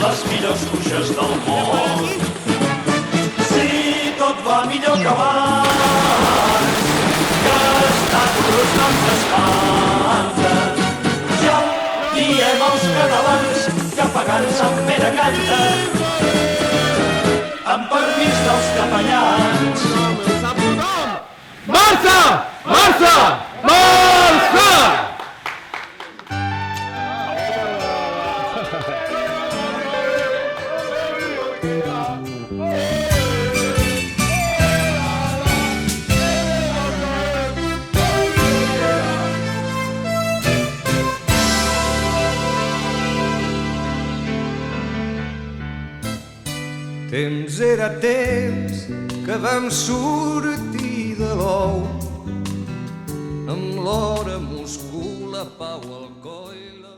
Les millors cuixes del món. Si tot va millor que abans, que estan los noms d'espanta. Ja diem als catalans que pagant Sant Pere canta, amb permís dels capellans. Marxa! Marxa! Marxa! Temps era temps que vam sortir de l'ou amb l'hora Moscou, la pau al coll.